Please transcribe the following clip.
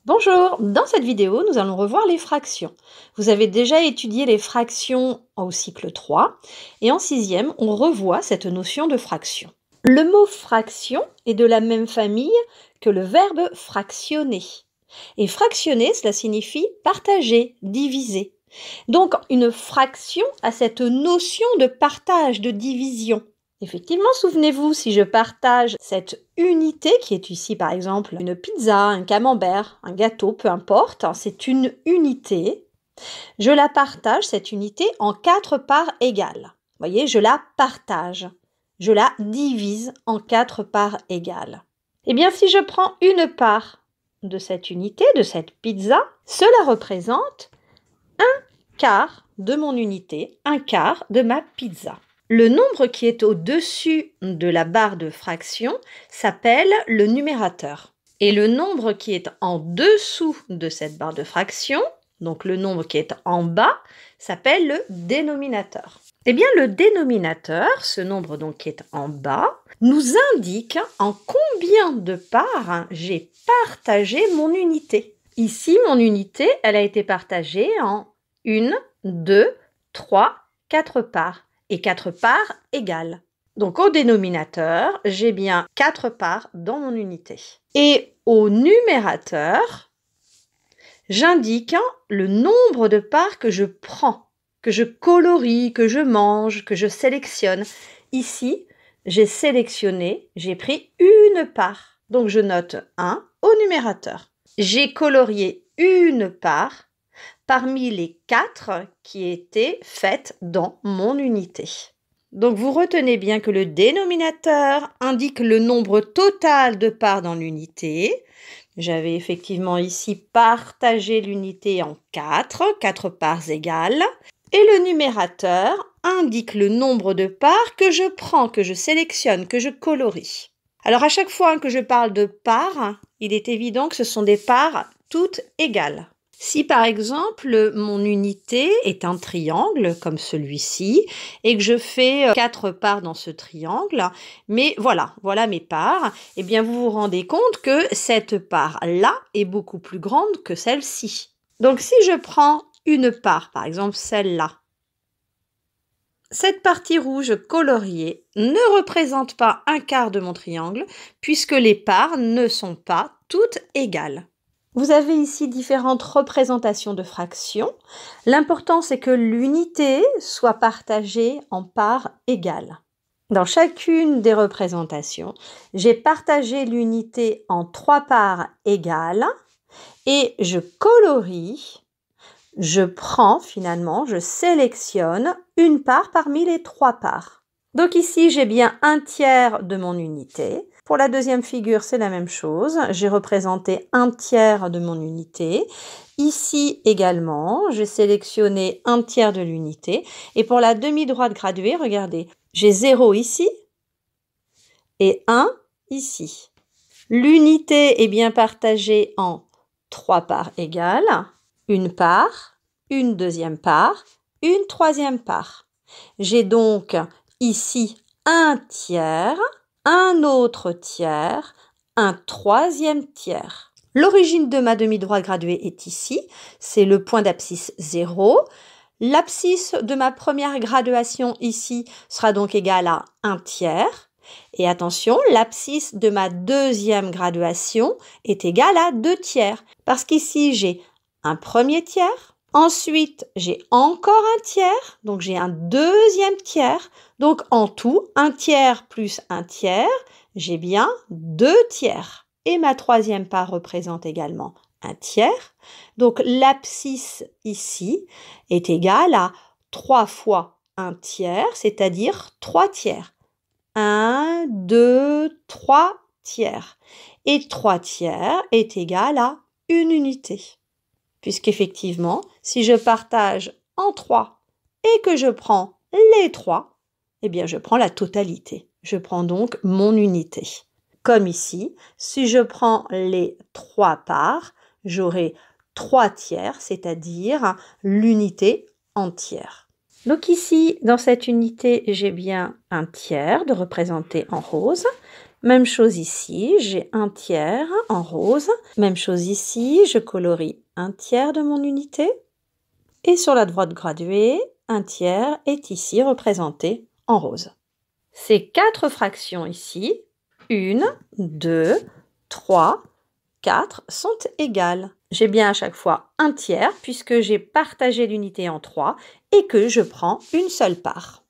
Bonjour, dans cette vidéo, nous allons revoir les fractions. Vous avez déjà étudié les fractions au cycle 3 et en sixième, on revoit cette notion de fraction. Le mot fraction est de la même famille que le verbe fractionner. Et fractionner, cela signifie partager, diviser. Donc, une fraction a cette notion de partage, de division. Effectivement, souvenez-vous, si je partage cette unité qui est ici par exemple une pizza, un camembert, un gâteau, peu importe, c'est une unité, je la partage, cette unité, en 4 parts égales. Vous voyez, je la partage, je la divise en 4 parts égales. Eh bien, si je prends une part de cette unité, de cette pizza, cela représente un quart de mon unité, un quart de ma pizza. Le nombre qui est au-dessus de la barre de fraction s'appelle le numérateur. Et le nombre qui est en dessous de cette barre de fraction, donc le nombre qui est en bas, s'appelle le dénominateur. Eh bien, le dénominateur, ce nombre donc qui est en bas, nous indique en combien de parts j'ai partagé mon unité. Ici, mon unité, elle a été partagée en 1, 2, 3, 4 parts. Et 4 parts égales. Donc au dénominateur, j'ai bien 4 parts dans mon unité. Et au numérateur, j'indique le nombre de parts que je prends, que je colorie, que je mange, que je sélectionne. Ici, j'ai sélectionné, j'ai pris une part. Donc je note 1 au numérateur. J'ai colorié une part parmi les 4 qui étaient faites dans mon unité. Donc vous retenez bien que le dénominateur indique le nombre total de parts dans l'unité. J'avais effectivement ici partagé l'unité en 4 parts égales. Et le numérateur indique le nombre de parts que je prends, que je sélectionne, que je colorie. Alors à chaque fois que je parle de parts, il est évident que ce sont des parts toutes égales. Si par exemple mon unité est un triangle comme celui-ci et que je fais 4 parts dans ce triangle, mais voilà mes parts, eh bien vous vous rendez compte que cette part-là est beaucoup plus grande que celle-ci. Donc si je prends une part, par exemple celle-là, cette partie rouge coloriée ne représente pas un quart de mon triangle puisque les parts ne sont pas toutes égales. Vous avez ici différentes représentations de fractions. L'important, c'est que l'unité soit partagée en parts égales. Dans chacune des représentations, j'ai partagé l'unité en 3 parts égales et je colorie, je prends finalement, je sélectionne une part parmi les 3 parts. Donc ici, j'ai bien un tiers de mon unité. Pour la deuxième figure, c'est la même chose. J'ai représenté un tiers de mon unité. Ici également, j'ai sélectionné un tiers de l'unité. Et pour la demi-droite graduée, regardez, j'ai 0 ici et 1 ici. L'unité est bien partagée en 3 parts égales, une part, une deuxième part, une troisième part. J'ai donc ici un tiers, un autre tiers, un troisième tiers. L'origine de ma demi-droite graduée est ici, c'est le point d'abscisse 0. L'abscisse de ma première graduation ici sera donc égale à 1 tiers. Et attention, l'abscisse de ma deuxième graduation est égale à 2 tiers. Parce qu'ici, j'ai un premier tiers. Ensuite, j'ai encore un tiers, donc j'ai un deuxième tiers. Donc en tout, un tiers plus un tiers, j'ai bien 2 tiers. Et ma troisième part représente également un tiers. Donc l'abscisse ici est égale à 3 fois un tiers, c'est-à-dire 3 tiers. 1, 2, 3 tiers. Et 3 tiers est égal à une unité. Puisqu'effectivement, si je partage en 3 et que je prends les 3, eh bien je prends la totalité. Je prends donc mon unité. Comme ici, si je prends les 3 parts, j'aurai 3 tiers, c'est-à-dire l'unité entière. Donc ici, dans cette unité, j'ai bien un tiers de représenté en rose. Même chose ici, j'ai 1/3 en rose. Même chose ici, je colorie 1/3 de mon unité. Et sur la droite graduée, 1/3 est ici représenté en rose. Ces 4 fractions ici, 1, 2, 3, 4, sont égales. J'ai bien à chaque fois 1/3 puisque j'ai partagé l'unité en 3 et que je prends une seule part.